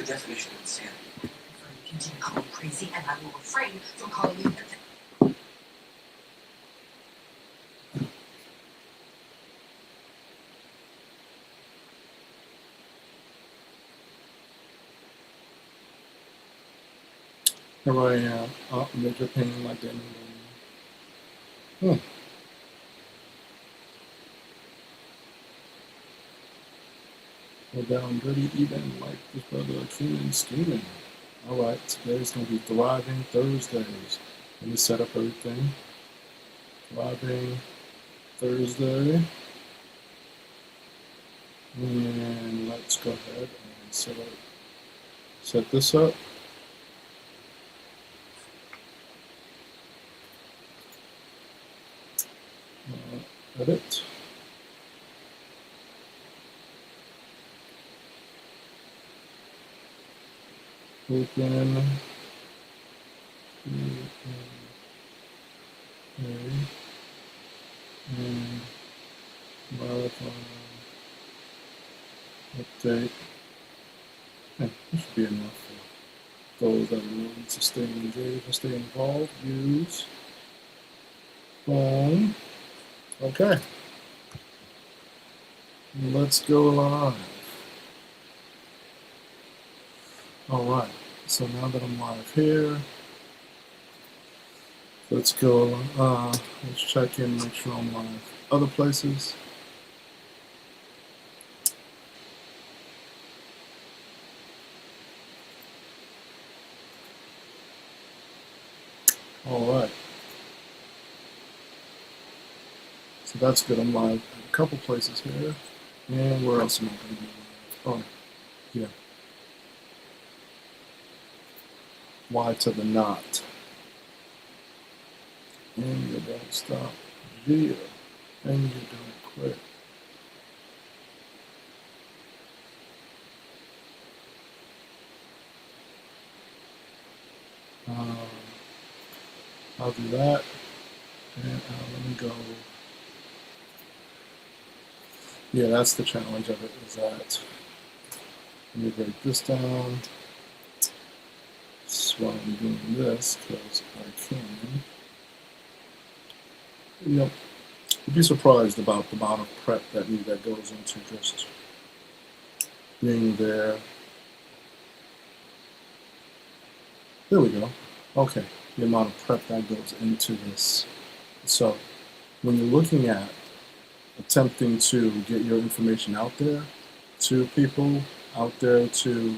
definition of insanity. You continue to call me crazy, and I will refrain from calling you. Here I am, major pain like that. Well, down dirty even like this brother Keenan scheming. Alright, today's gonna be Thriving Thursdays. Let me set up everything. Thriving Thursday. And let's go ahead and set this up. Edit. Open. And marathon update. This should be enough for those that are willing to stay engaged and stay involved. Use. Boom. Okay. Let's go live. Alright, so now that I'm live here, let's go, let's check in, make sure I'm live other places. Alright. So that's good, I'm live at a couple places here. And where else am I going to be live? Oh, yeah. Y to the knot. And you don't stop. Yeah. And you don't quit. I'll do that. And let me go. Yeah, that's the challenge of it, is that let me break this down. That's why I'm doing this, because I can. Yep. You'd be surprised about the amount of prep that goes into just being there. There we go. Okay, the amount of prep that goes into this. So when you're looking at attempting to get your information out there to people, out there to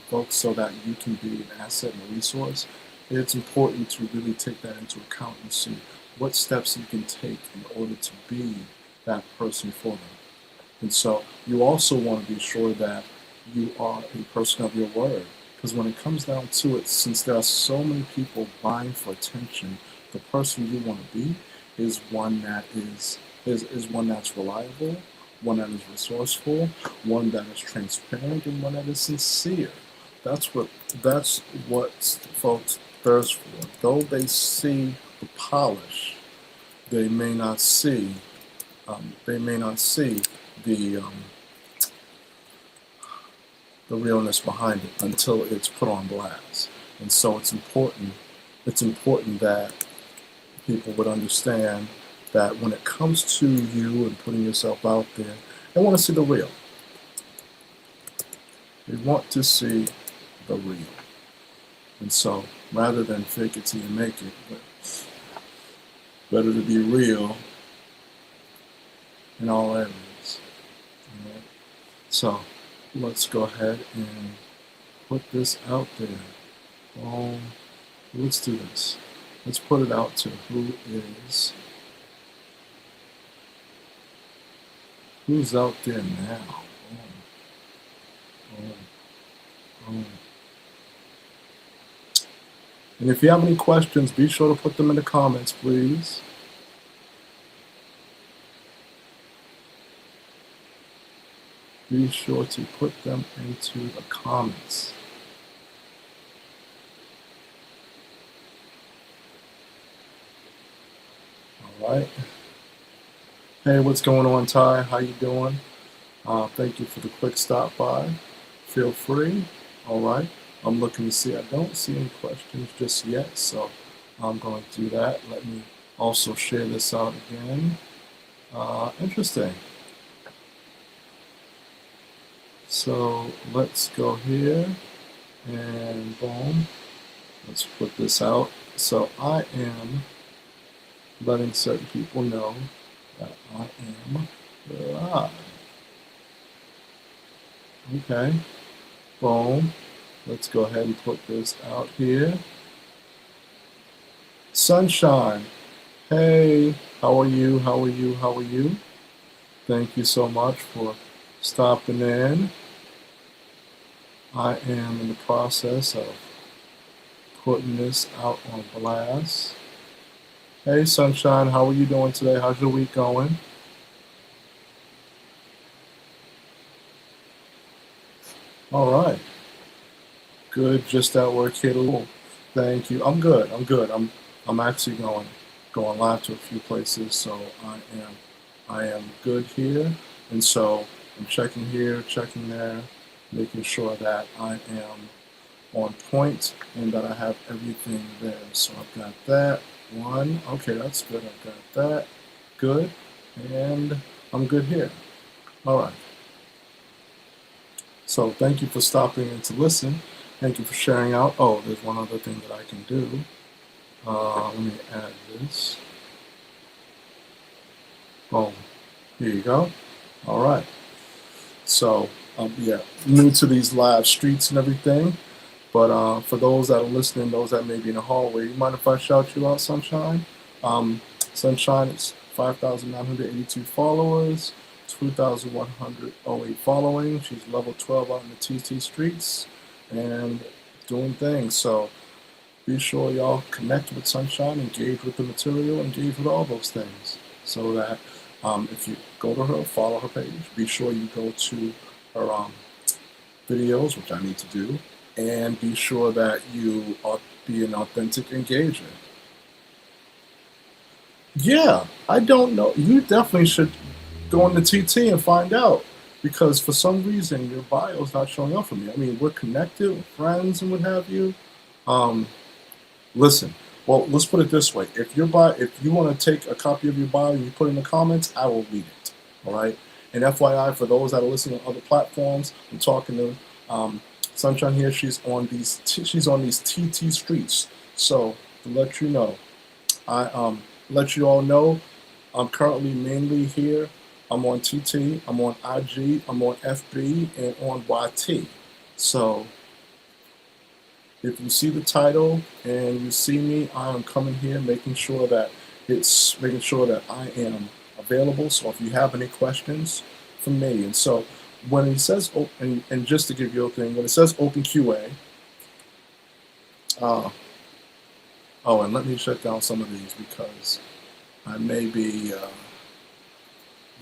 folks, so that you can be an asset and a resource, it's important to really take that into account and see what steps you can take in order to be that person for them. And so you also want to be sure that you are a person of your word. Because when it comes down to it, since there are so many people vying for attention, the person you want to be is one that is one that's reliable, one that is resourceful, one that is transparent, and one that is sincere. That's what folks thirst for. Though they see the polish, they may not see the realness behind it until it's put on blast. And so it's important that people would understand that when it comes to you and putting yourself out there, they want to see the real. They want to see the real. And so rather than fake it till you make it, better to be real in all areas. Right? So let's go ahead and put this out there. Let's do this. Let's put it out to who's out there now. And if you have any questions, be sure to put them in the comments, please. Be sure to put them into the comments. All right. Hey, what's going on, Ty? How you doing? Thank you for the quick stop by. Feel free. All right. I'm looking to see. I don't see any questions just yet, so I'm going to do that. Let me also share this out again. Interesting. So let's go here and boom. Let's put this out. So I am letting certain people know that I am live. Okay. Boom. Let's go ahead and put this out here. Sunshine. Hey, how are you? How are you? How are you? Thank you so much for stopping in. I am in the process of putting this out on blast. Hey, Sunshine, how are you doing today? How's your week going? All right. Good. Just at work here. Thank you. I'm good. I'm good. I'm actually going live to a few places, so I am good here. And so I'm checking here, checking there, making sure that I am on point and that I have everything there. So I've got that one. Okay, that's good. I've got that. Good. And I'm good here. All right. So thank you for stopping in to listen. Thank you for sharing out. Oh, there's one other thing that I can do. Let me add this. Boom. Here you go. All right. So, yeah, new to these live streets and everything. But for those that are listening, those that may be in the hallway, you mind if I shout you out, Sunshine? Sunshine is 5,982 followers, 2,108 following. She's level 12 out in the TT streets and doing things. So be sure y'all connect with Sunshine, engage with the material, engage with all those things. So that if you go to her, follow her page, be sure you go to her videos, which I need to do, and be sure that you are be an authentic engager. Yeah, I don't know. You definitely should go into TT and find out because for some reason your bio is not showing up for me. I mean, we're connected, we're friends, and what have you. Listen, well, let's put it this way: if you want to take a copy of your bio and you put it in the comments, I will read it. All right. And FYI, for those that are listening on other platforms, I'm talking to Sunshine here. She's on these TT streets. So to let you know, I let you all know, I'm currently mainly here. I'm on TT, I'm on IG, I'm on FB, and on YT. So if you see the title and you see me, I am coming here making sure that I am available. So if you have any questions for me, and so when it says open, and just to give you a thing, when it says open QA, oh, and let me shut down some of these because I may be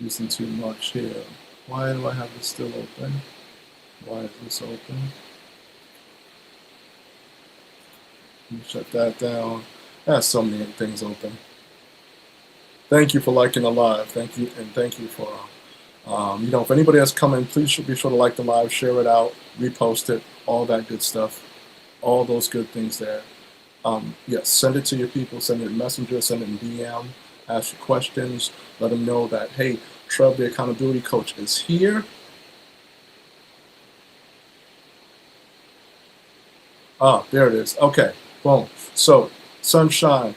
using too much here. Why do I have this still open? Why is this open? Let me shut that down. I have so many things open. Thank you for liking the live. Thank you, and thank you for, if anybody has come in, please be sure to like the live, share it out, repost it, all that good stuff, all those good things there. Yes, send it to your people, send it in Messenger, send it in DM, ask your questions, let them know that, hey, Trev, the accountability coach, is here. There it is. Okay, boom. So, Sunshine,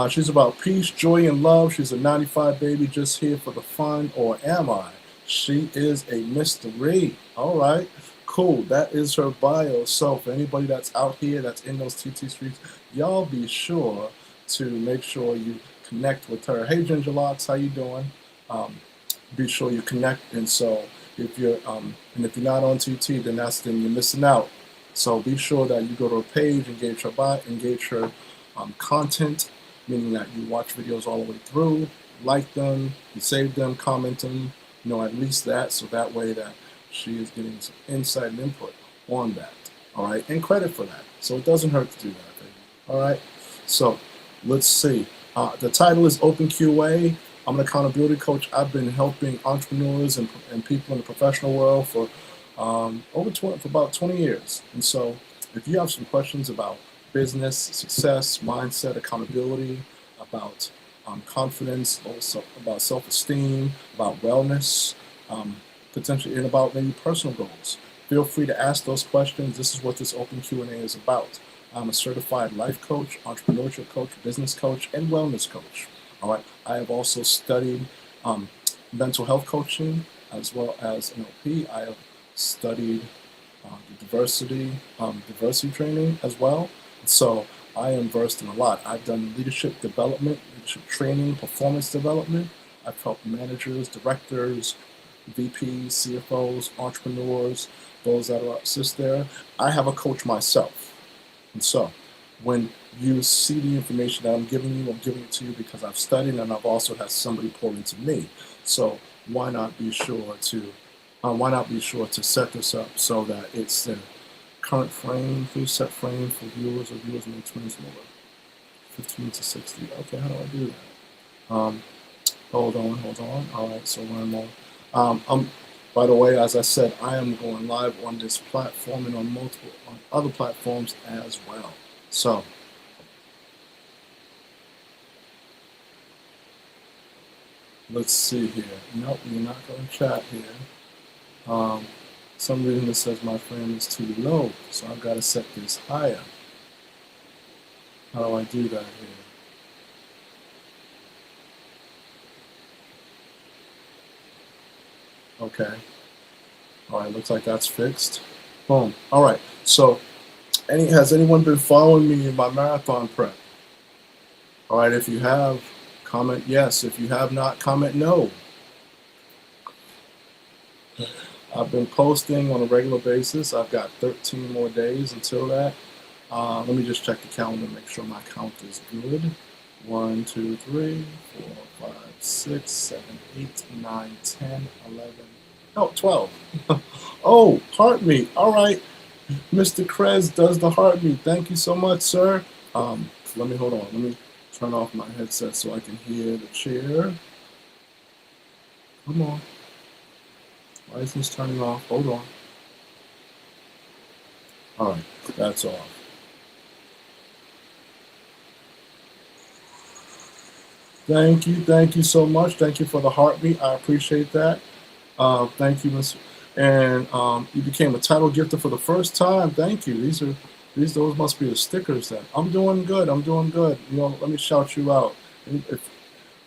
she's about peace, joy, and love. She's a 95 baby just here for the fun, or am I? She is a mystery. All right, cool. That is her bio. So for anybody that's out here that's in those TT streets, y'all be sure to make sure you connect with her. Hey, Ginger Locks, how you doing? Be sure you connect. And so if you're not on TT, then you're missing out. So be sure that you go to her page, engage her bio, engage her content, meaning that you watch videos all the way through, like them, you save them, comment them, at least that, so that way that she is getting some insight and input on that, all right, and credit for that. So it doesn't hurt to do that, baby. All right, so let's see. The title is Open QA. I'm an accountability coach. I've been helping entrepreneurs and people in the professional world for for about 20 years. And so if you have some questions about business, success, mindset, accountability, about confidence, also about self-esteem, about wellness, um, potentially, and about maybe personal goals, feel free to ask those questions. This is what this open Q&A is about. I'm a certified life coach, entrepreneurship coach, business coach, and wellness coach. All right. I have also studied mental health coaching as well as NLP. I have studied diversity training as well. So I am versed in a lot. I've done leadership development, leadership training, performance development. I've helped managers, directors, VPs, CFOs, entrepreneurs, those that are assist there. I have a coach myself. And so when you see the information that I'm giving it to you because I've studied and I've also had somebody pour into me. So why not be sure to set this up so that it's the current frame, please set frame for viewers or viewers may experience lower. 15 to 60. Okay, how do I do that? Hold on. All right, so learn more. By the way, as I said, I am going live on this platform and on other platforms as well. So let's see here. Nope, you're not going to chat here. Some reason it says my frame is too low, so I've got to set this higher. How do I do that here? Okay. All right, looks like that's fixed. Boom. All right. So, has anyone been following me in my marathon prep? All right. If you have, comment yes. If you have not, comment no. I've been posting on a regular basis. I've got 13 more days until that. Let me just check the calendar, make sure my count is good. 1, 2, 3, 4, 5, 6, 7, 8, 9, 10, 11. Oh, 12. Oh, heart meet. All right. Mr. Krez does the heart meet. Thank you so much, sir. Let me hold on. Let me turn off my headset so I can hear the chair. Come on. Why is this turning off? Hold on. All right, that's off. Thank you so much. Thank you for the heartbeat. I appreciate that. Thank you, Miss. And you became a title gifter for the first time. Thank you. Those must be the stickers. Then I'm doing good. You know, let me shout you out.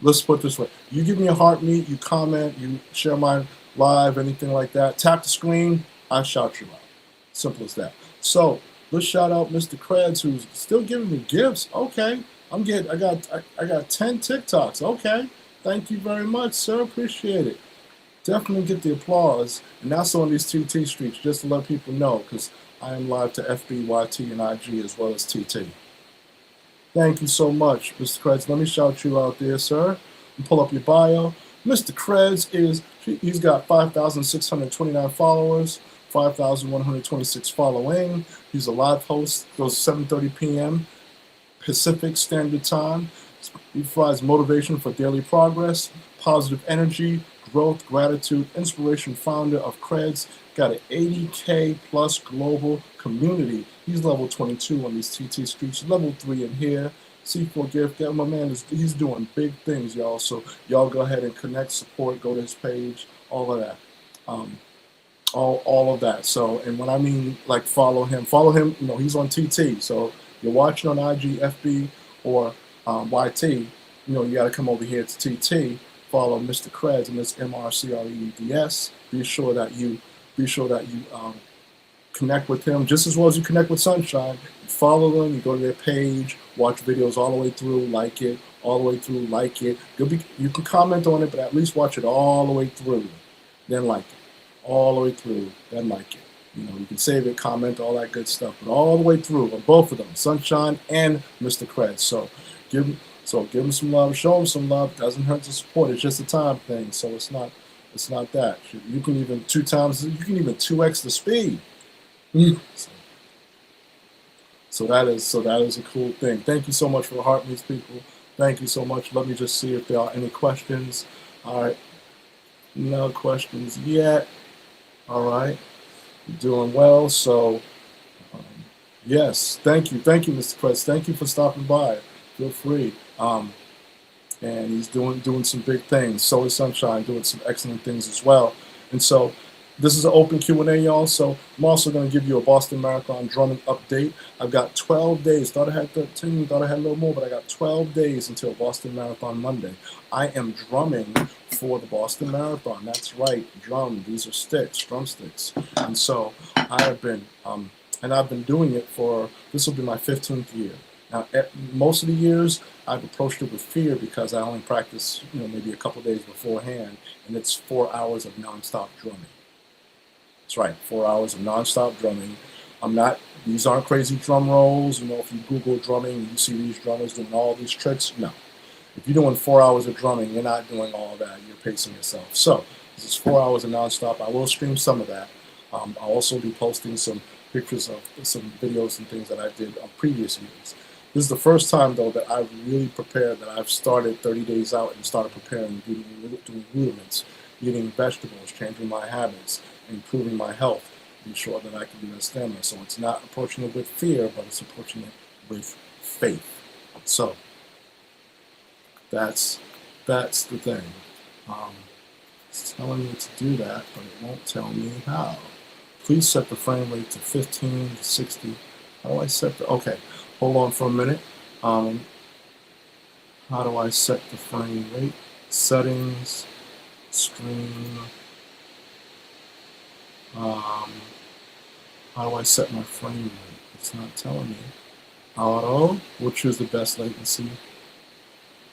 Let's put it this way: you give me a heartbeat, you comment, you share my live, anything like that. Tap the screen, I shout you out. Simple as that. So let's shout out Mr. Kreds, who's still giving me gifts. Okay. I got 10 TikToks. Okay. Thank you very much, sir. Appreciate it. Definitely get the applause. And that's on these TT streets, just to let people know, because I am live to FB, YT, and IG as well as TT. Thank you so much, Mr. Kreds. Let me shout you out there, sir. And pull up your bio. Mr. Kreds he's got 5,629 followers, 5,126 following. He's a live host, goes 7:30 p.m. Pacific Standard Time. He provides motivation for daily progress, positive energy, growth, gratitude, inspiration, founder of Kreds. Got an 80K plus global community. He's level 22 on these TT streets, level 3 in here. C4 gift. Yeah, my man he's doing big things, y'all. So y'all go ahead and connect, support, go to his page, all of that. All of that. So, and when I mean like follow him, you know, he's on TT. So you're watching on IG, FB, or YT, you know, you got to come over here to TT, follow Mr. Kreds, and it's MRCREDS. Be sure that you connect with him just as well as you connect with Sunshine. You follow them, you go to their page, watch videos all the way through, like it, all the way through, like it. You can comment on it, but at least watch it all the way through, then like it. All the way through, then like it. You know, you can save it, comment, all that good stuff, but all the way through on both of them, Sunshine and Mr. Kreds. So give him some love, show him some love. Doesn't hurt to support. It's just a time thing, so it's not that. You can even 2x the speed. So that is a cool thing. Thank you so much for the heart meets, people. Thank you so much. Let me just see if there are any questions. All right, no questions yet. All right. You're doing well. So, um, yes, thank you, Mr. Quest. Thank you for stopping by. Feel free. And he's doing some big things. Solar Sunshine doing some excellent things as well. And so this is an open Q&A, y'all. So I'm also going to give you a Boston Marathon drumming update. I've got 12 days. Thought I had 13, thought I had a little more, but I got 12 days until Boston Marathon Monday. I am drumming for the Boston Marathon. That's right, drum. These are sticks, drumsticks. And so I've been doing it for, this will be my 15th year. Now, most of the years, I've approached it with fear because I only practice, maybe a couple days beforehand, and it's 4 hours of nonstop drumming. That's right, 4 hours of nonstop drumming. These aren't crazy drum rolls. If you Google drumming, you see these drummers doing all these tricks. No. If you're doing 4 hours of drumming, you're not doing all that. You're pacing yourself. So, this is 4 hours of nonstop. I will stream some of that. I'll also be posting some pictures of some videos and things that I did on previous years. This is the first time, though, that I've really prepared, that I've started 30 days out and started preparing, doing rudiments, eating vegetables, changing my habits, improving my health, be sure that I can do that stamina. So it's not approaching it with fear, but it's approaching it with faith. So that's the thing. It's telling me to do that, but it won't tell me how. Please set the frame rate to 15 to 60. How do I set the, okay, hold on for a minute. How do I set the frame rate? Settings, stream. How do I set my frame rate? It's not telling me. Auto, we'll choose the best latency.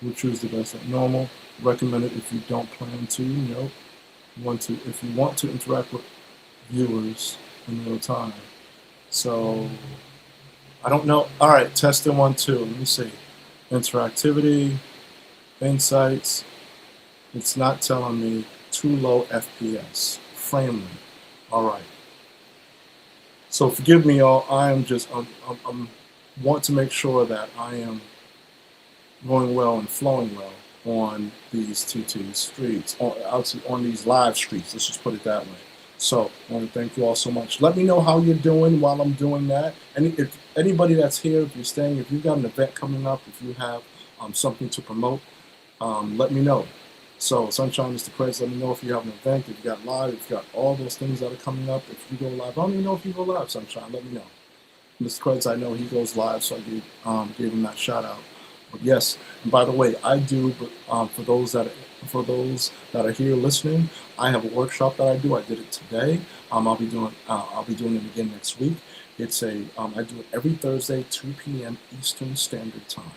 We'll choose the best normal. Recommended if you don't plan to. Nope. If you want to interact with viewers in real time. So I don't know. All right, testing 1, 2. Let me see. Interactivity, insights. It's not telling me too low FPS. Frame rate. All right. So forgive me, y'all. I'm want to make sure that I am going well and flowing well on these TT streets, on these live streets. Let's just put it that way. So I want to thank you all so much. Let me know how you're doing while I'm doing that. And if anybody that's here, if you're staying, if you've got an event coming up, if you have something to promote, let me know. So Sunshine, Mr. Craig, let me know if you have an event, if you got live, if you got all those things that are coming up. If you go live, I don't even know if you go live, Sunshine. Let me know. Mr. Craig, I know he goes live, so I gave him that shout out. But yes, and by the way, I do. But for those that are here listening, I have a workshop that I do. I did it today. I'll be doing it again next week. It's I do it every Thursday, 2 p.m. Eastern Standard Time.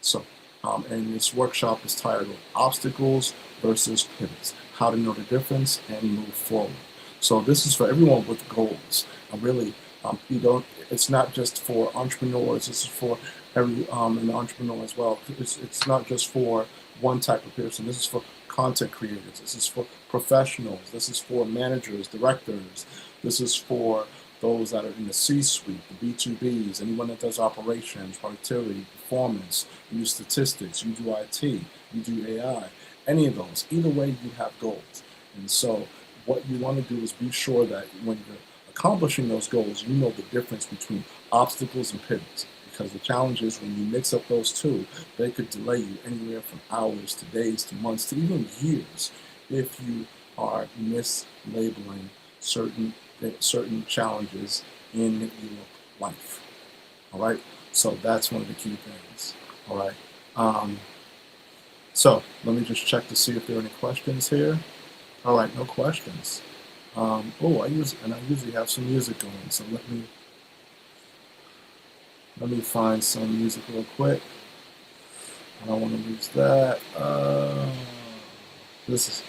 So, and this workshop is titled "Obstacles versus Pivots: How to Know the Difference and Move Forward." So this is for everyone with goals. Really, it's not just for entrepreneurs. This is for every an entrepreneur as well. It's not just for one type of person. This is for content creators. This is for professionals. This is for managers, directors. This is for those that are in the C-suite, the B2Bs, anyone that does operations, productivity, performance, you do statistics, you do IT, you do AI, any of those. Either way, you have goals. And so what you want to do is be sure that when you're accomplishing those goals, you know the difference between obstacles and pivots. Because the challenge is when you mix up those two, they could delay you anywhere from hours to days to months to even years if you are mislabeling certain challenges in your life. All right, so that's one of the key things. All right, so let me just check to see if there are any questions here. All right, no questions. I usually have some music going, so let me find some music real quick. I don't want to lose that. This is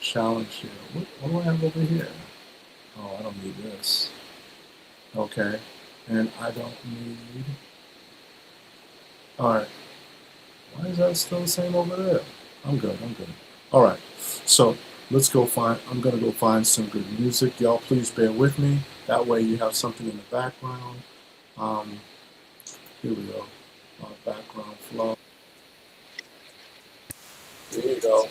challenge here. What do I have over here? Oh, I don't need this. Okay, and I don't need. All right. Why is that still the same over there? I'm good. All right. So let's go find. I'm gonna go find some good music. Y'all, please bear with me. That way, you have something in the background. Here we go. Background flow. There you go.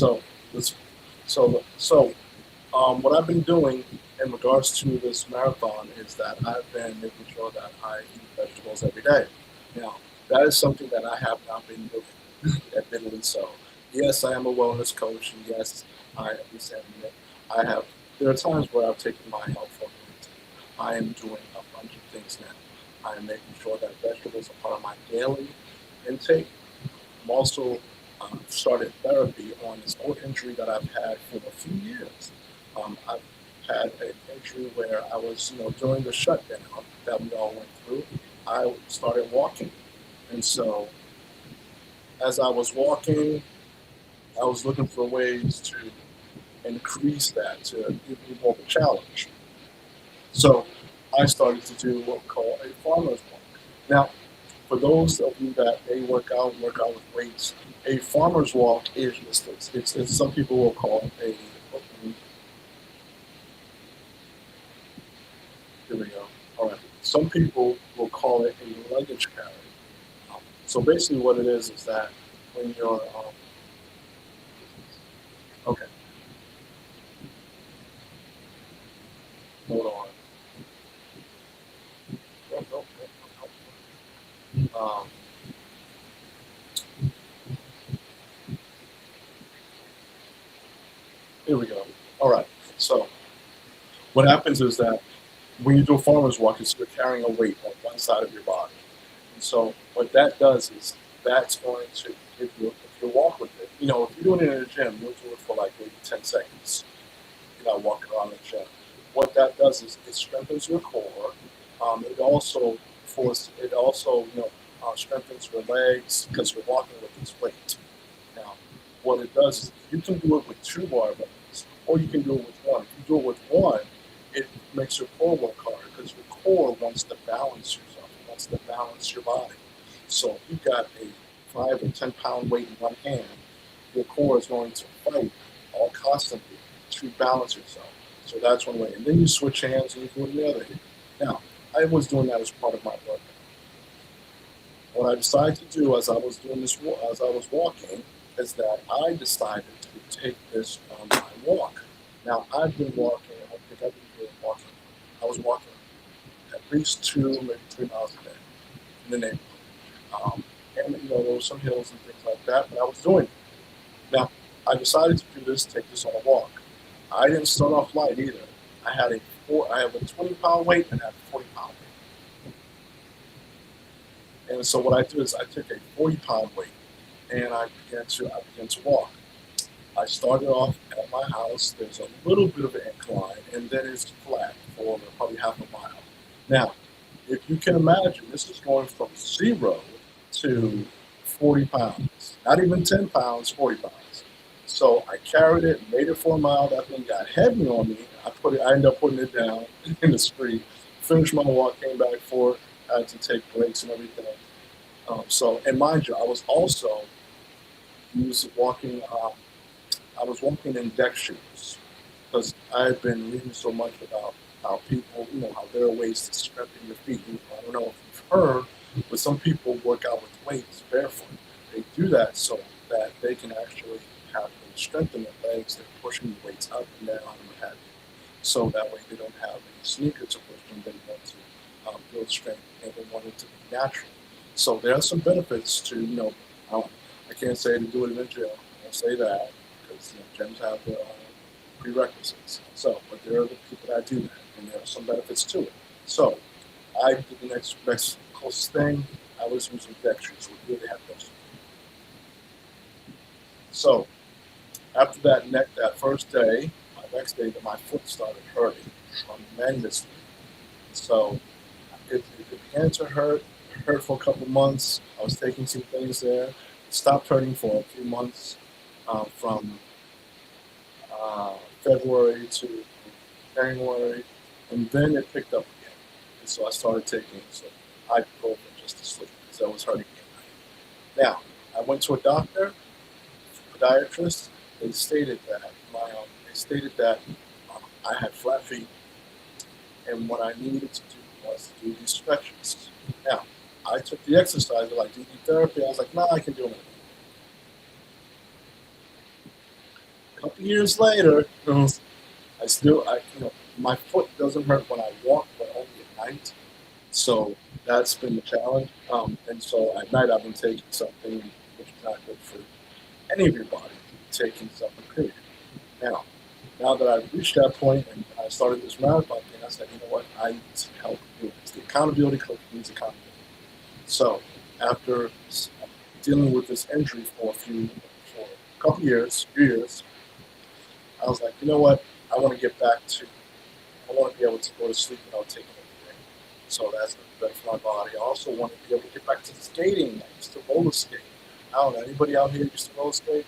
So, this, so what I've been doing in regards to this marathon is that I've been making sure that I eat vegetables every day. Now, that is something that I have not been doing, admittedly so. Yes, I am a wellness coach, and yes, at least admit, I have. There are times where I've taken my health for granted. I am doing a bunch of things now. I am making sure that vegetables are part of my daily intake. I'm also started therapy on this old injury that I've had for a few years. I've had an injury where I was, during the shutdown that we all went through, I started walking. And so as I was walking, I was looking for ways to increase that, to give me more of a challenge. So I started to do what we call a farmer's walk. Now, for those of you that may work out with weights, a farmer's walk is just it's some people will call it a here we go. All right. Some people will call it a luggage carry. So basically, what it is that when you're okay, hold on. Nope, nope, nope, nope, nope. Here we go. All right. So what happens is that when you do a farmer's walk, it's you're carrying a weight on one side of your body. And so what that does is that's going to if you walk with it, if you're doing it in a gym, you'll do it for like maybe 10 seconds. You're not walking around the gym. What that does is it strengthens your core. It also strengthens your legs because you're walking with this weight. Now, what it does is you can do it with two barbells, or you can do it with one. If you do it with one, it makes your core work harder because your core wants to balance yourself. It wants to balance your body. So if you've got a 5 or 10 pound weight in one hand, your core is going to fight all constantly to balance yourself. So that's one way. And then you switch hands and you do it in the other hand. Now, I was doing that as part of my workout. What I decided to do as I was doing this, as I was walking, is that I decided to take this on my walk. Now I've been walking. I think I've been doing walking. I was walking at least 2, maybe 3 miles a day in the neighborhood. And there were some hills and things like that, but I was doing it. Now I decided to do this, take this on a walk. I didn't start off light either. I have a 20 pound weight and I have a 40 pound weight. And so what I do is I took a 40 pound weight and I began to walk. I started off at my house. There's a little bit of an incline, and then it's flat for probably half a mile. Now, if you can imagine, this is going from 0 to 40 pounds. Not even 10 pounds, 40 pounds. So I carried it, made it for a mile. That thing got heavy on me. I ended up putting it down in the street. Finished my walk, came back for it. I had to take breaks and everything. And mind you, I was also used walking. I was walking in deck shoes because I had been reading so much about how people, how there are ways to strengthen your feet. I don't know if you've heard, but some people work out with weights barefoot. They do that so that they can actually have them strengthen their legs. They're pushing the weights up and down and what have you. So that way they don't have any sneakers to push them. They want to build strength and they want it to be natural. So there are some benefits to, I can't say to do it in a gym. I won't say that because gyms have their prerequisites. So, but there are the people that do that, and there are some benefits to it. So, I did the next closest thing. I was using deck shoes, so we really have those. So, after that first day, my next day, my foot started hurting tremendously. So, it began to hurt for a couple months. I was taking some things there. It stopped hurting for a few months from February to January, and then it picked up again. And so I started taking some ibuprofen just to sleep because I was hurting again. Now, I went to a doctor, a podiatrist. They stated that I had flat feet, and what I needed to do was to do these stretches. Now, I took the exercise like DD therapy. I was like, nah, I can do it. A couple years later, my foot doesn't hurt when I walk, but only at night. So that's been the challenge. And so at night I've been taking something which is not good for any of your body, taking something period. Now, now that I've reached that point and I started this marathon thing, I said, you know what, I need some help doing this. The accountability coach needs accountability. So after dealing with this injury for a couple years, few years, I was like, you know what, I want to get back to, I want to be able to go to sleep without taking anything. So that's better for my body. I also want to be able to get back to skating. I used to roller skate. I don't know, anybody out here used to roller skate?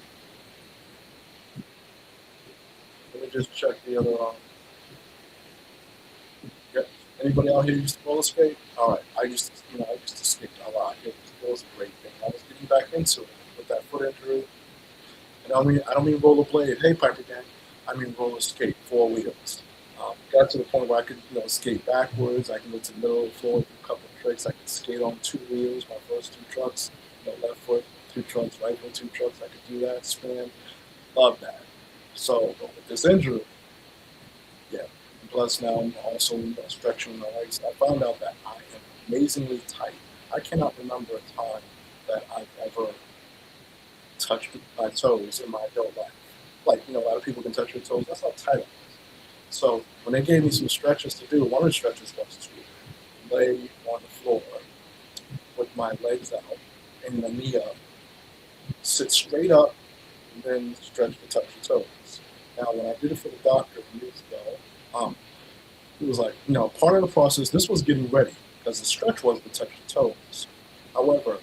Let me just check the other Yep. Anybody out here used to roller skate? All right. I used to skate a lot. It was a great thing. I was getting back into it with that foot injury. And I don't mean rollerblade. Hey, Piper Gang. I mean roller skate, 4 wheels. Got to the point where I could, skate backwards. I can go to the middle of the floor, do a couple of tricks. I could skate on 2 wheels. My first 2 trucks, left foot, 2 trucks, right foot, 2 trucks. I could do that, spin. Love that. So with this injury, yeah. Plus now I'm also stretching my legs. I found out that I am amazingly tight. I cannot remember a time that I've ever touched my toes in my adult life. Like, a lot of people can touch your toes. That's how tight I was. So when they gave me some stretches to do, one of the stretches was to lay on the floor with my legs out and my knee up, sit straight up, and then stretch to touch your toes. Now, when I did it for the doctor years ago, it was like, part of the process, this was getting ready because the stretch was to touch the toes. However,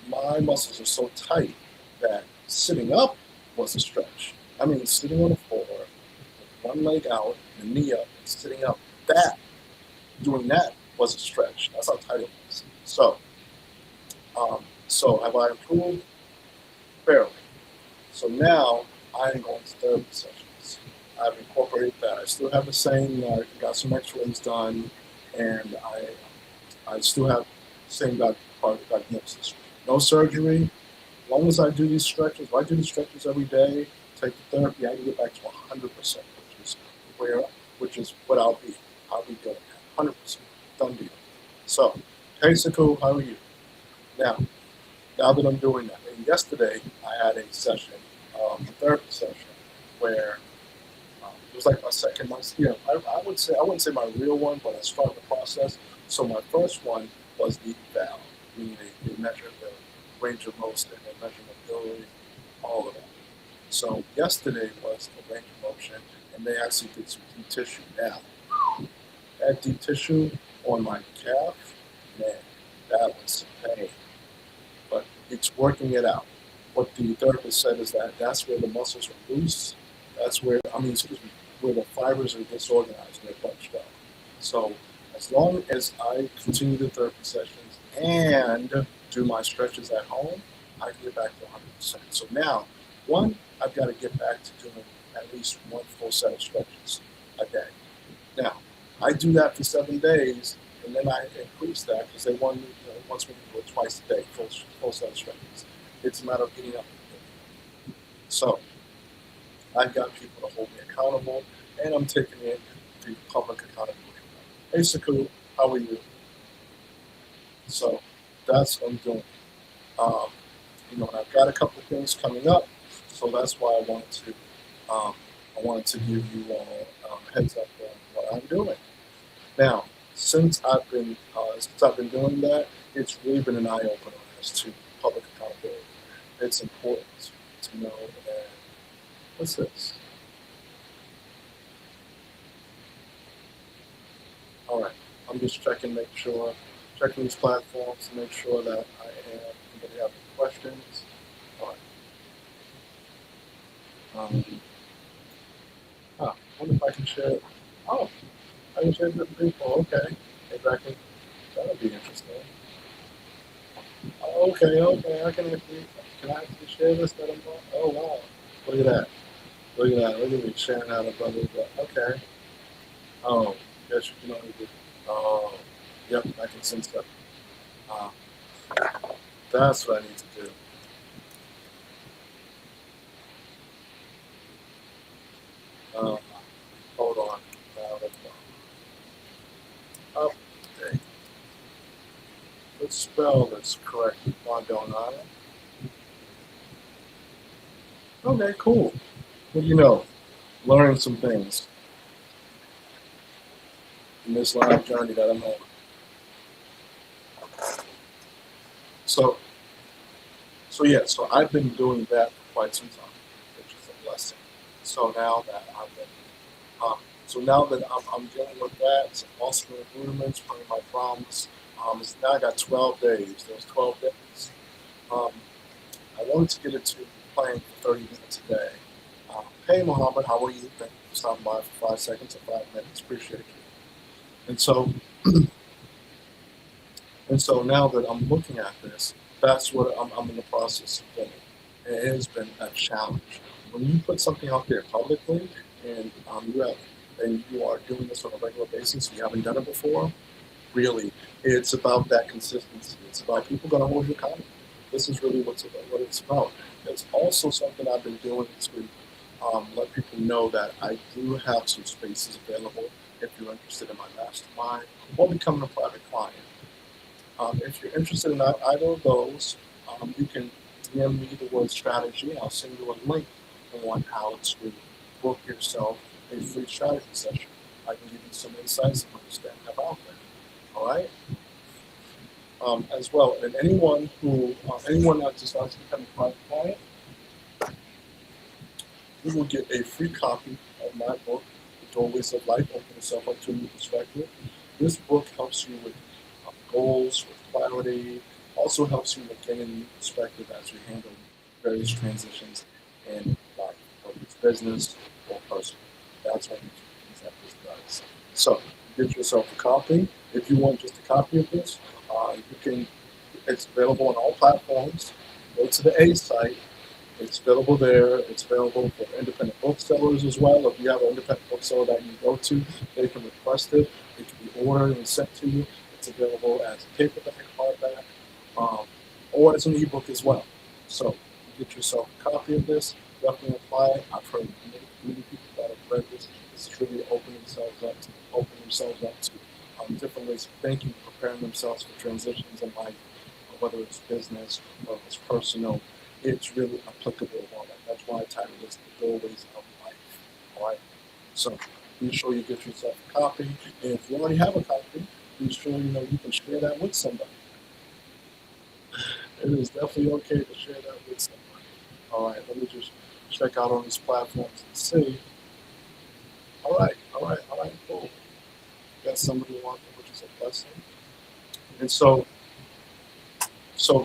my muscles are so tight that sitting up was a stretch. I mean, sitting on the floor with one leg out and the knee up and sitting up, doing that was a stretch. That's how tight it was. So have I improved? Barely. So now I'm going to therapy sessions. I've incorporated that. I still have the same, I got some x-rays done, and I still have the same diagnosis. No surgery. As long as I do these stretches, if I do these stretches every day, take the therapy, I can get back to 100%, which is what I'll be. I'll be doing that. 100%. Done deal. So, hey, Saku, how are you? Now that I'm doing that, and yesterday I had a session, a therapy session, where it was like my second month. I wouldn't say my real one, but I started the process. So my first one was the eval, meaning they measured the range of motion, they measured mobility, all of that. So yesterday was the range of motion, and they actually did some deep tissue. Now, that deep tissue on my calf, man, that was some pain. But it's working it out. What the therapist said is that that's where the muscles are loose. That's where, where the fibers are disorganized and they're bunched up. So as long as I continue the therapy sessions and do my stretches at home, I can get back to 100%. So now, I've got to get back to doing at least one full set of stretches a day. Now, I do that for 7 days, and then I increase that because they want me, wants me to do it twice a day, full set of stretches. It's a matter of getting up and doing it. So I've got people to hold me accountable, and I'm taking in the public accountability. Hey, Saku, how are you? So that's what I'm doing. Um, and I've got a couple of things coming up, so that's why I wanted to give you all a heads up on what I'm doing. Now, since I've been doing that, it's really been an eye opener as to public accountability. It's important to know that. What's this? All right, I'm just checking these platforms to make sure that I am. Anybody have any questions? All right. I wonder if I can share it. Oh, I can share it with people. Okay. Maybe I can. That'll be interesting. Okay. Can I actually share this that I'm on? Oh wow. Look at that. Look at that. Look at me sharing out a brother. Okay. Oh, yes, you can only do. Oh, yep, I can sense that. Uh, that's what I need to do. Uh, hold on. Let's go. Update. Let's spell this correctly. Madonna. Okay, cool. What do you know? Learning some things in this life journey that I'm on. So, so I've been doing that for quite some time, which is a blessing. So now that I've been, so now that I'm dealing with that, also improvements, putting my promise. It's now I got 12 days. Those 12 days. Um, I wanted to get it to playing for 30 minutes a day. Hey, Mohammed, how are you? Thank you for stopping by for 5 seconds or 5 minutes. Appreciate you. And so, and so now that I'm looking at this, that's what I'm in the process of doing. It has been a challenge. When you put something out there publicly and you are doing this on a regular basis, you haven't done it before, really, it's about that consistency. It's about people going to hold you accountable. This is really what it's about. It's also something I've been doing to let people know that I do have some spaces available if you're interested in my mastermind or becoming a private client. If you're interested in either of those, you can DM me the word strategy. I'll send you a link on how to book yourself a free strategy session. I can give you some insights and understanding about that. All right. As well, and anyone that decides to become a private client, you will get a free copy of my book, The Doorways of Life: Open Yourself Up to a New Perspective. This book helps you with goals, with clarity, also helps you with getting a new perspective as you handle various transitions in life, whether it's business or personal. That's one of the key things that this does. So, get yourself a copy. If you want just a copy of this, you can. It's available on all platforms. Go to the A site. It's available there. It's available for independent booksellers as well. If you have an independent bookseller that you go to, they can request it. It can be ordered and sent to you. It's available as a paperback, hardback, or as an ebook as well. So get yourself a copy of this. Definitely apply it. I've heard many people that have read this. This is really opening themselves up to different ways of thinking, preparing themselves for transitions in life, whether it's business or it's personal. It's really applicable on that. That's why I titled this The Doorways of Life. All right. So be sure you get yourself a copy. And if you already have a copy, be sure you can share that with somebody. It is definitely okay to share that with somebody. All right. Let me just check out on these platforms and see. All right, cool. Got somebody watching, which is a blessing. And so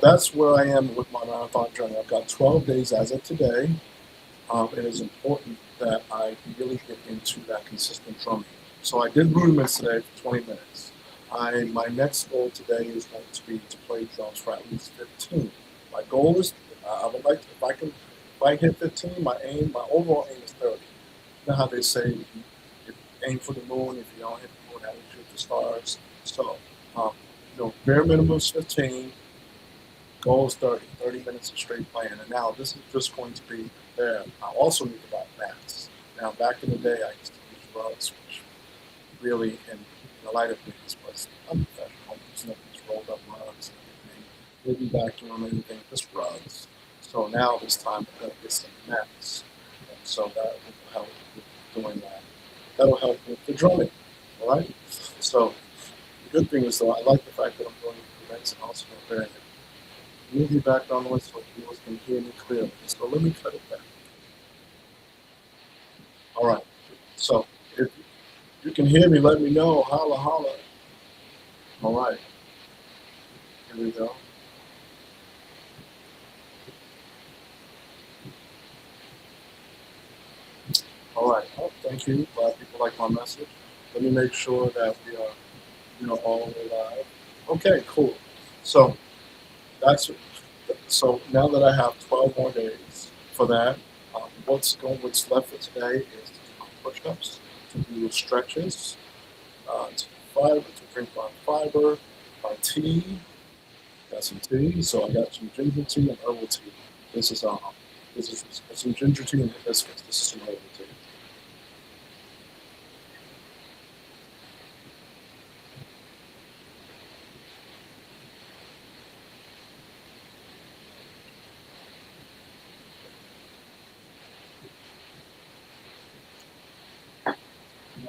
that's where I am with my marathon journey. I've got 12 days as of today. It is important that I really get into that consistent drumming. So I did rudiments today for 20 minutes. My next goal today is going to be to play drums for at least 15. My goal is I would like to, if I hit 15, my overall aim is 30. You know how they say if you aim for the moon, if you don't hit the moon, that means you hit the stars. So bare minimum is 15. Goal is 30, 30 minutes of straight playing. And now this is just going to be there. I also need to buy mats. Now, back in the day, I used to use rugs, which really, in the light of things, was unprofessional. Using these rolled up rugs and everything. Didn't vacuum or anything, just rugs. So now it's time to get some mats. And so that will help with doing that. That'll help with the drumming, all right? So the good thing is, though, I like the fact that I'm doing events and also preparing it. Move your background noise so viewers can hear me clearly. So let me cut it back. All right. So if you can hear me, let me know. Holla, holla. All right. Here we go. All right. Oh, thank you. Glad people like my message. Let me make sure that we are, all live. Okay, cool. So that's so now that I have 12 more days for that, what's left for today is to do push-ups, to do stretches, to drink my fiber, my tea. Got some tea, so I got some ginger tea and herbal tea. This is some ginger tea and hibiscus. This is some herbal tea.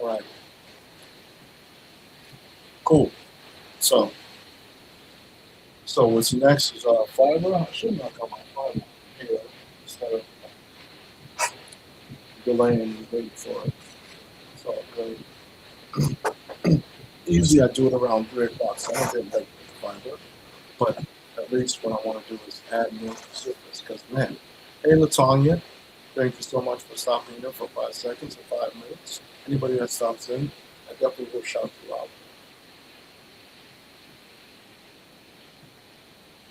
All right, cool. So, so what's next is fiber. I should knock out my fiber here instead of delaying and waiting for it. So, usually I do it around 3 o'clock, so I don't get late with fiber. But at least what I want to do is add more surface. Because man, hey Latonya, thank you so much for stopping in for 5 seconds or 5 minutes. Anybody that stops in, I definitely will shout you out.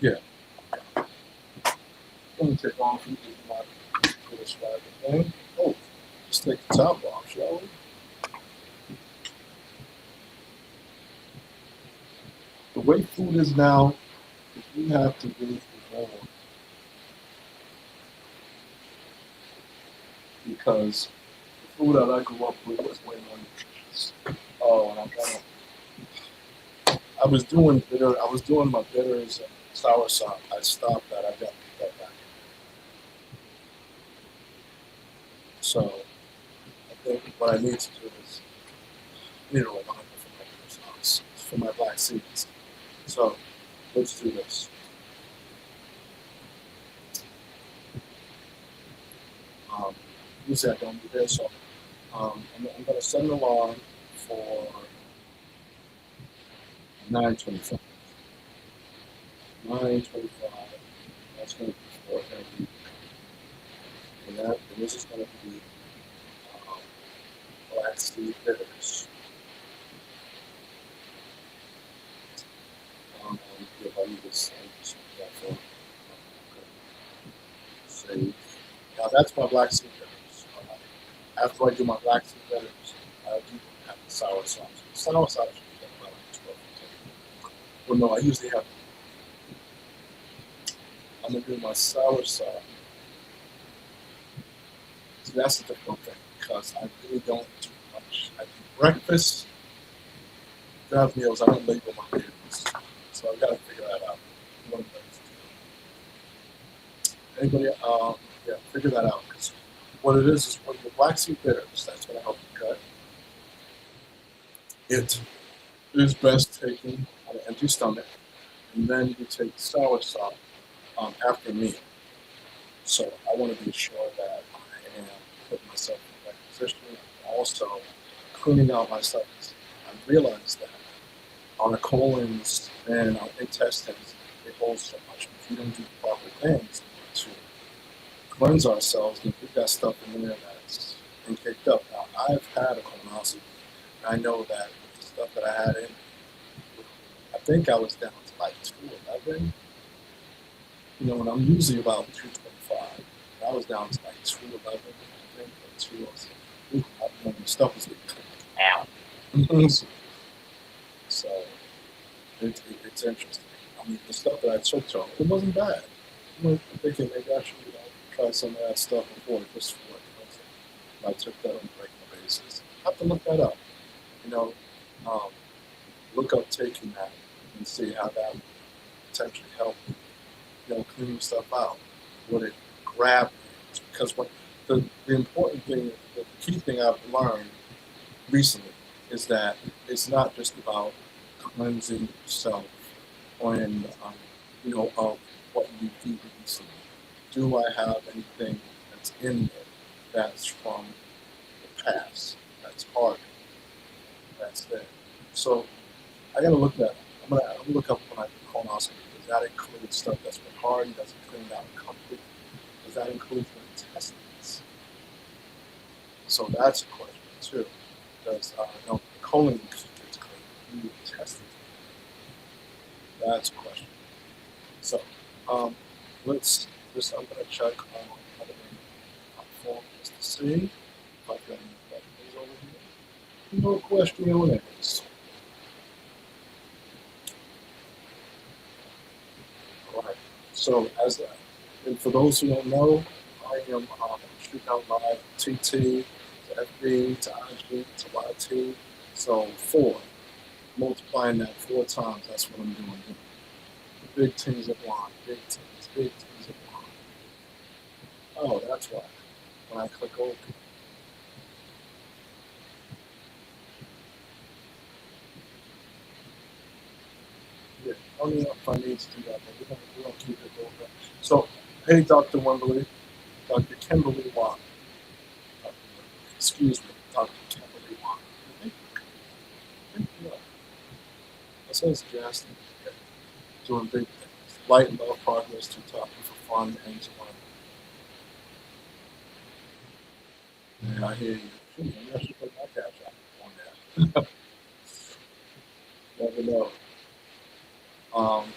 Yeah, let me take off and do my cool swag thing. Oh, just take the top off, shall we? The way food is now, you have to really more because the food that I grew up with was way more nutritious. Oh, and I was doing bitter. I was doing my bitters and sour sop. I stopped that. I got to get that back. So I think what I need to do is I need a reminder for my bitter sauce for my black seeds. So let's do this. Um, Usually I don't do this, so I'm going to set an alarm for 9:25. 9:25. That's going to be for every. And this is going to be um, black seed bitters. If I need to save that for save. Now that's my black seed bitters. After I do my black seed bitters, I do have the sour sauce. The sour sauce is about like 12 to 10. Well, no, I usually have. I'm gonna do my sour sauce. So that's the difficult thing because I really don't do much. I do breakfast, grab meals. I don't label my meals, so I've got to figure that out. One of those. Anybody? Yeah, figure that out because what it is when the black seed bitters. That's going to help you cut. It is best taken on an empty stomach, and then you take sour sop after meal. So I want to be sure that I am putting myself in the right position. Also, cleaning out myself. I realized that our colons and our intestines, they hold so much. If we don't do the proper things to cleanse ourselves, then we've got stuff in there that's been kicked up. Now, I've had a colonoscopy. I know that with the stuff that I had in, I think I was down to like 211. You know, and I'm usually about 225. I was down to like 211, I think, or 206. I mean, stuff was getting cleaned out. So it's interesting. I mean, the stuff that I took on, it wasn't bad. I'm thinking maybe I should try some of that stuff before just for it. I took that on a regular basis. I have to look that up. You know, um, look up taking that and see how that would potentially help. You know, clean stuff out. Would it grab things? Because what the important thing, the key thing I've learned recently is that it's not just about cleansing yourself and you know of what you eat recently. Do I have anything that's in there that's from the past, that's hard, that's there? So I gotta look that up. I'm gonna look up when I do colonoscopy. Does that include stuff that's been hard? Does it clean out completely? Does that include the intestines? So that's a question too. Does no, the colon gets clean, the intestines? That's a question. So um, let's just I'm gonna check on other form just to see if I've got any questions over here. No question on it. All right. So as and for those who don't know, I am shooting out live TT to FB to IG to YT. So four, multiplying that 4 times. That's what I'm doing. Big teams of one, big teams of one. Oh, that's why. When I click OK. don't know if I need to do that, but we're gonna keep it moving. So, hey, Dr. Wembley, Dr. Kimberly Watt. Excuse me, Dr. Kimberly Watt. Yeah. That says Justin. Yeah. Doing big things. Light and love progress to topic for fun and to learn. Yeah, I hear you. Maybe I should put my cash out on that. Never know.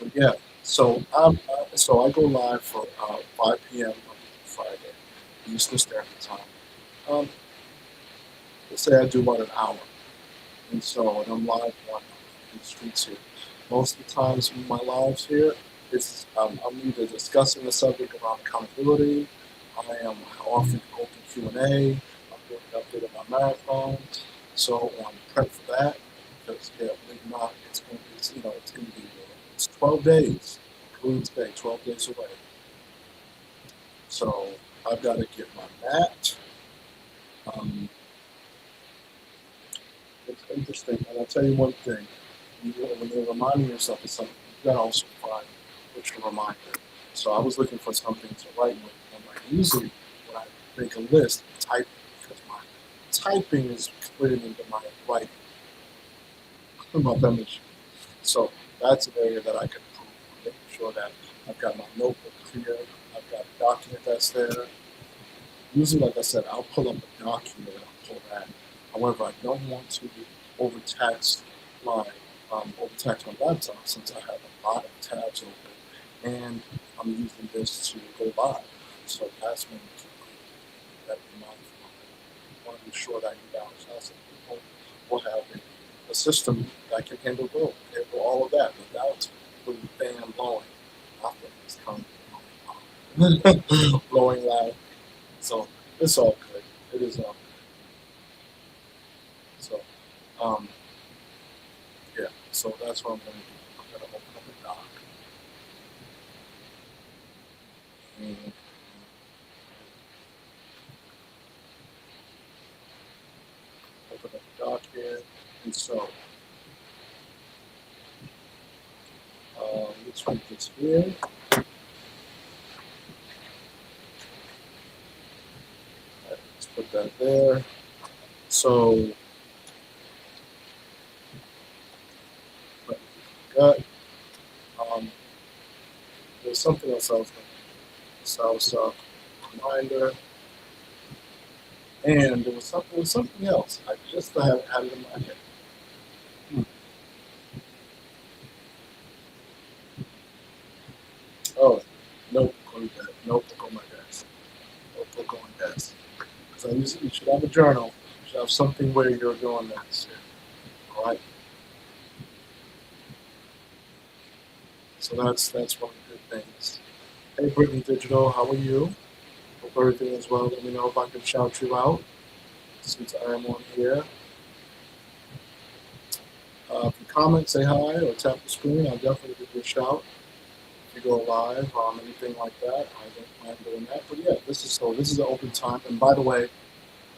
But yeah, so I go live for 5 p.m. on Friday, Eastern Standard Time. Um, let's say I do about an hour, and I'm live on the streets here. Most of the times in my lives here, I'm either discussing the subject around accountability. I am offering open Q&A. I'm doing an update of my marathon. So prep for that because yeah, believe it or not, it's going to be it's going to be it's 12 days, including today, 12 days away. So I've got to get my mat. Um, it's interesting, and I'll tell you one thing: when you're reminding yourself of something, you got to also find what's your reminder. So I was looking for something to write with, and like usually when I make a list, I type because my typing is splitting into my writing, my penmanship. So that's an area that I can improve, making sure that I've got my notebook clear, I've got a document that's there. Usually, like I said, I'll pull up a document and I'll pull that. However, I don't want to overtax my overtax my laptop since I have a lot of tabs open, and I'm using this to go live. So that's when you keep that in mind. I want to be sure that you guys have some people will have a system that can handle both, handle all of that without the fan blowing. I think it's coming blowing loud. So it's all good. It is all good. So um, yeah. So that's what I'm gonna do. I'm gonna open up a doc and open up a doc here. And so let's put this here. Let's put that there. So got um, there's something else I was going to do. So reminder, and there was something else. I just had it in my head. Hmm. Oh, notebook on that. Notebook on my desk. Notebook on desk. Because you should have a journal. You should have something where you're doing that. All right. So that's one of the good things. Hey, Brittany Digital, how are you? Hope everything is well. Let me know if I can shout you out since I am on here. If you comment, say hi, or tap the screen, I'll definitely give you a shout. If you go live, anything like that, I don't mind doing that. But yeah, this is an open time. And by the way,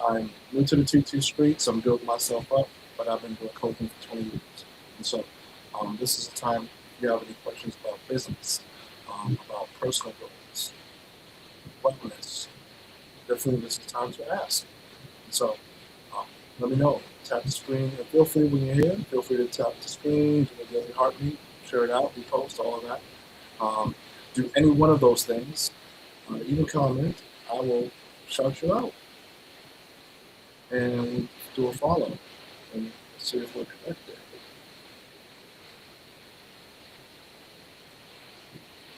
I'm new to the TT streets. I'm building myself up, but I've been doing coaching for 20 years. And so this is a time if you have any questions about business, about personal goals, wellness, definitely this is time to ask. And so um, let me know. Tap the screen. And feel free when you're here, feel free to tap the screen, do a daily heartbeat, share it out, repost, all of that. Um, do any one of those things, even comment, I will shout you out and do a follow and see if we're connected.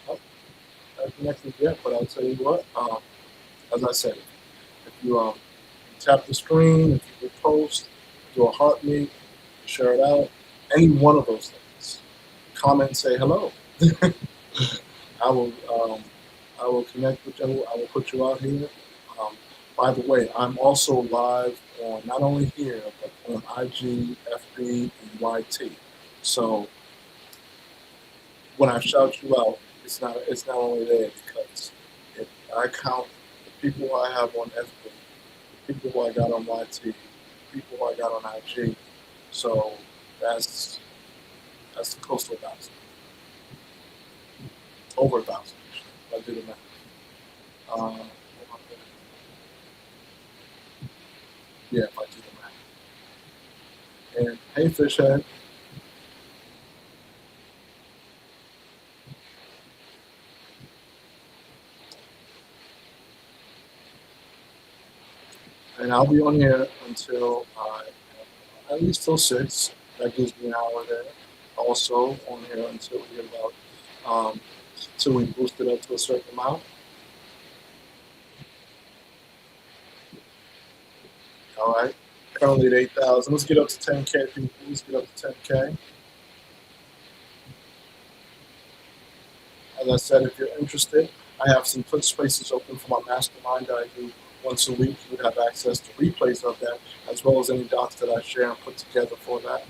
Oh, not connected yet, but I'll tell you what. As I said, if you tap the screen, if you post, do a heartbeat, share it out, any one of those things, comment, say hello. I will I will connect with you. I will put you out here. Um, by the way, I'm also live on not only here but on IG, FB, and YT. So when I shout you out, it's not only there because if I count the people I have on FB, the people who I got on YT, the people who I got on IG. So that's close to 1,000. over 1,000. If I do the math. Yeah, if I do the math. And hey, Fishhead. And I'll be on here until at least till 6. That gives me an hour there. Also on here until we get about till we boost it up to a certain amount. All right. Currently at 8,000. Let's get up to 10K, people. Let's get up to 10K. As I said, if you're interested, I have some spaces open for my mastermind that I do once a week. You would have access to replays of that, as well as any docs that I share and put together for that.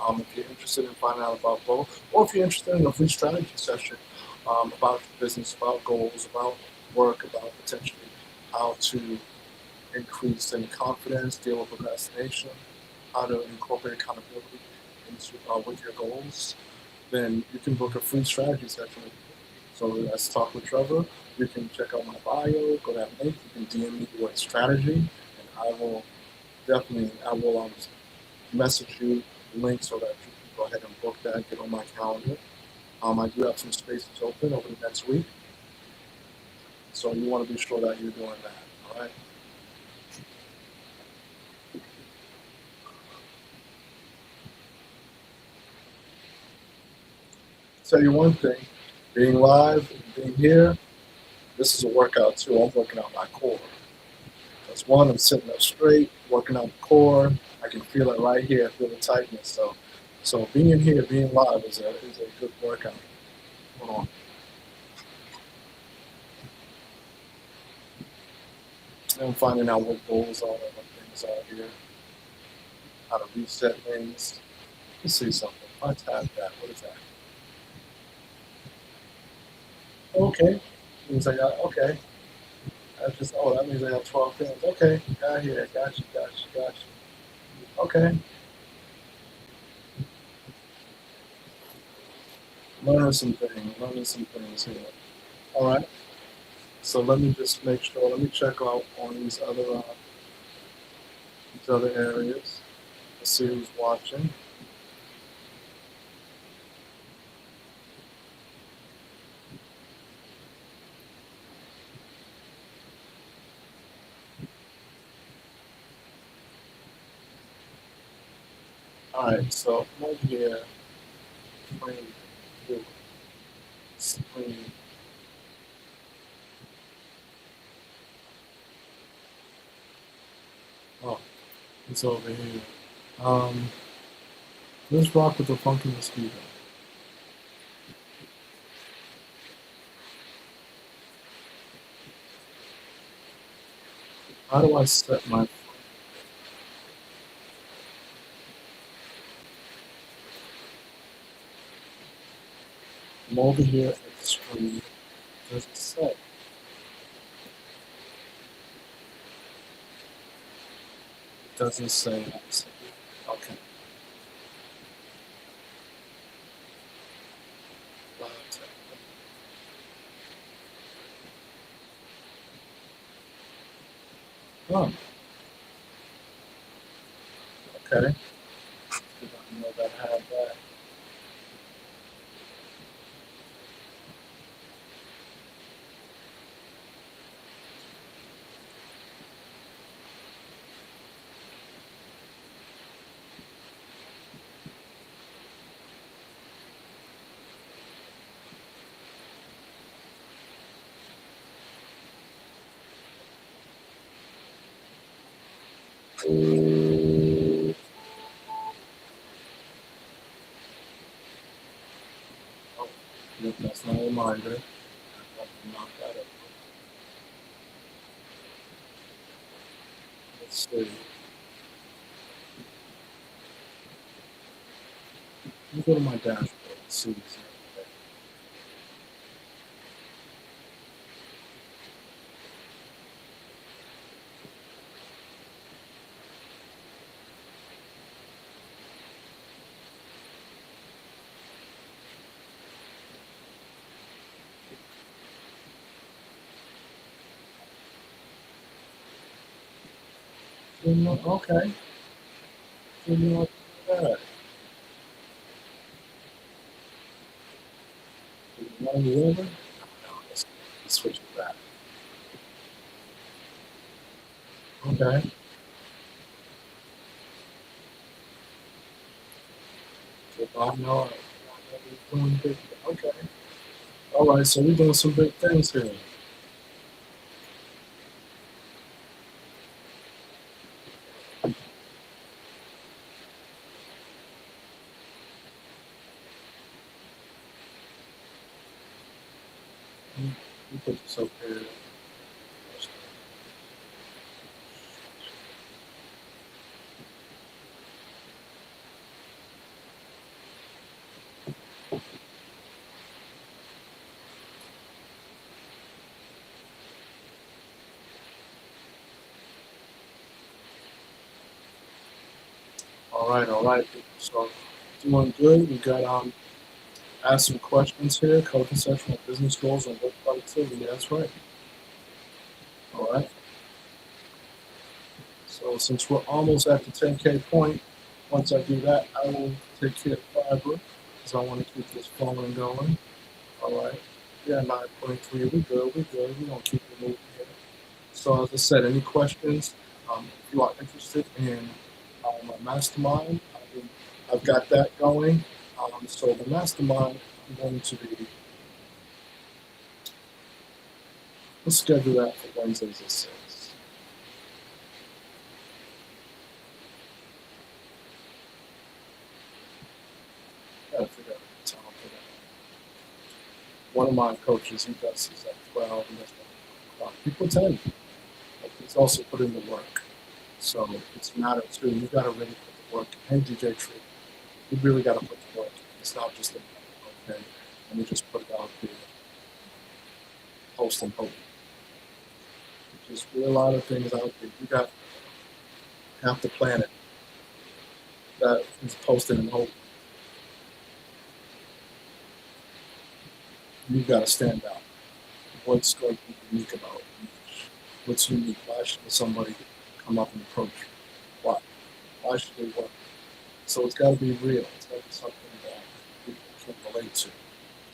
If you're interested in finding out about both, or if you're interested in a free strategy session about business, about goals, about work, about potentially how to increase in confidence, deal with procrastination, how to incorporate accountability into with your goals, then you can book a free strategy session. So let's talk with Trevor. You can check out my bio, go to that link. You can DM me the word strategy, and I will message you the link so that you can go ahead and book that, get on my calendar. I do have some spaces open over the next week, so you want to be sure that you're doing that. All right. Tell you one thing, being live, being here, this is a workout too. I'm working out my core. That's one, I'm sitting up straight, working out the core. I can feel it right here, I feel the tightness. So being here, being live is a good workout. Hold on. I'm finding out what goals are and what things are here. How to reset things. Let's see something. If I tap that, what is that? Okay. Means I got okay. That means I have 12 pins. Okay, got here, got you. Okay. Learning some things here. Alright. So let me just make sure, let me check out on these other areas. Let's see who's watching. Alright, so I'm over here, screen. Oh, it's over here. Let's rock with the funky mosquito. How do I set my I'm over here at the screen. Does it say? It doesn't say. Okay. Oh, okay. Did not know that I had that. Oh, yep, that's my reminder. I have to knock that up. Let's see. Let me go to my dashboard and see what's there. Okay. Didn't know that. Run over? No, let's switch it back. Okay. So Bob Noah doing big. Okay. All right. So we're doing some big things here. We put this up here. All right. All right. So doing good. We got ask some questions here. Co-conceptual business goals and work productivity. That's right. All right. So since we're almost at the 10K point, once I do that, I will take care of fiber because I want to keep this flowing and going. All right. Yeah, 9.3. We good. We good. We gonna keep it moving here. So as I said, any questions? If you are interested in my mastermind, I've got that going. So the mastermind, I'm going to be. Let's schedule that for Wednesdays at 6. Gotta figure out the time for that. One of my coaches, he does his at 12, and that's 1 o'clock. People tell you, but he's also put in the work. So it's a matter too. You gotta really put the work. And DJ Tree, you really gotta put the work. It's not just a okay. Let me just put it out there, post and hope. Just a lot of things out there. You got half the planet that is posting and hope. You gotta stand out. What's going to be unique about it? What's unique? Why should somebody come up and approach you? Why? Why should they work? So it's got to be real. It's got to be something that people can relate to,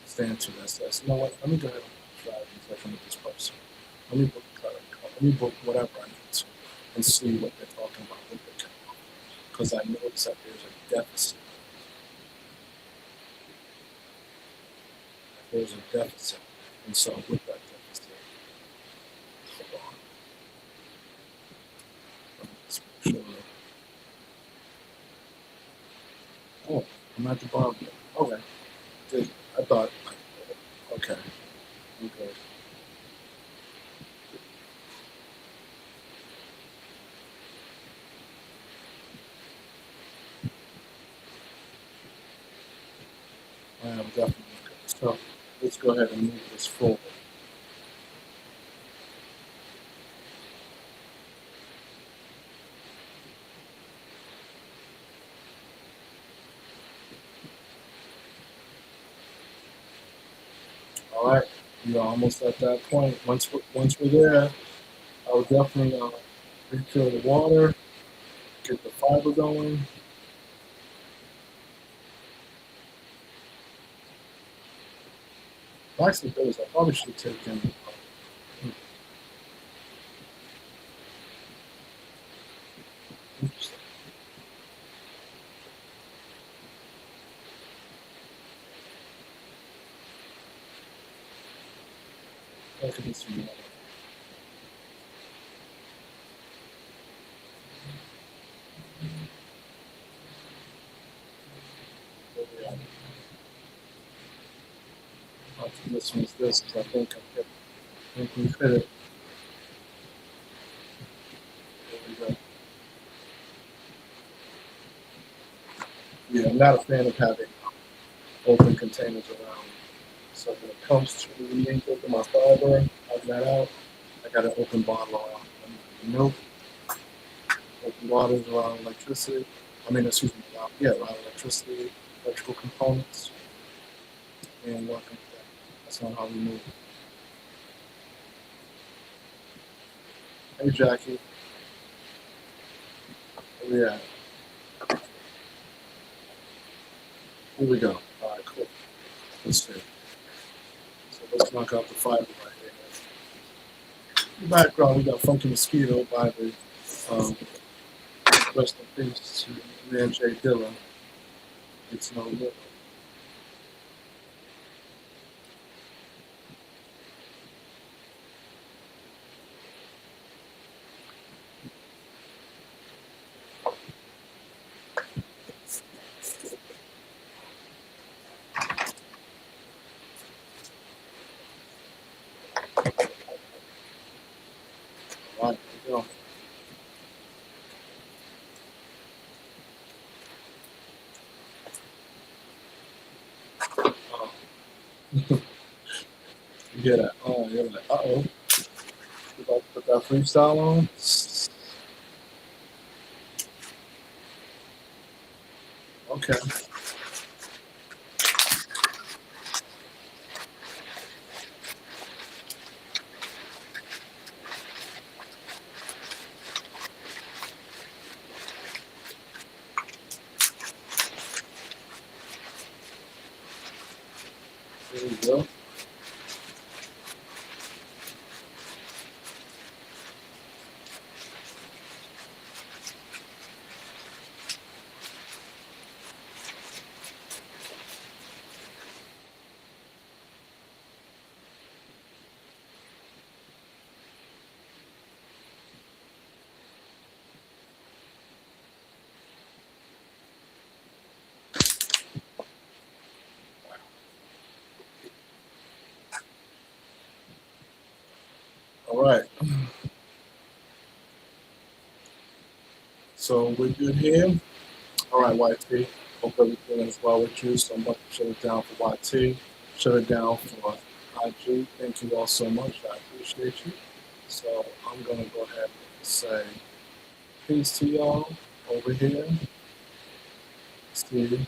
stand to. That says, you know what? Let me go ahead and try a session with this person. Let me book a credit card. Let me book whatever I need to, and see what they're talking about, what they can offer. Because I notice that there's a deficit. There's a deficit, and so with that deficit, hold on. Let me just make sure. Oh, I'm at the bottom. Okay. I thought, okay, okay. I am definitely okay. So let's go ahead and move this forward. All right, we are almost at that point. Once we're there, I will definitely refill the water, get the fiber going. Actually, those I probably should have taken. Interesting. That could be some water. There we are. This one's this because I think we fit it. There we go. Yeah, I'm not a fan of having open containers around. So when it comes to me taking my fiber, having that out, I got an open bottle around milk, open bottles around electricity. I mean, excuse me, around electricity, electrical components, and working with that. That's not how we move. Hey, Jackie. we at? Here we go. All right, cool. Let's see. So let's knock out the fiber right here. In the background, we got Funky Mosquito by the rest in peace to man Jay Dilla. It's no little. All right, here we go. You hear that? Oh, you're like, uh-oh. You about to put that freestyle on? Okay. There we go. All right. So we're good here. All right, YT. Hope everything is well with you. So I'm about to shut it down for YT. Shut it down for IG. Thank you all so much. I appreciate you. So I'm gonna go ahead and say peace to y'all over here. See you.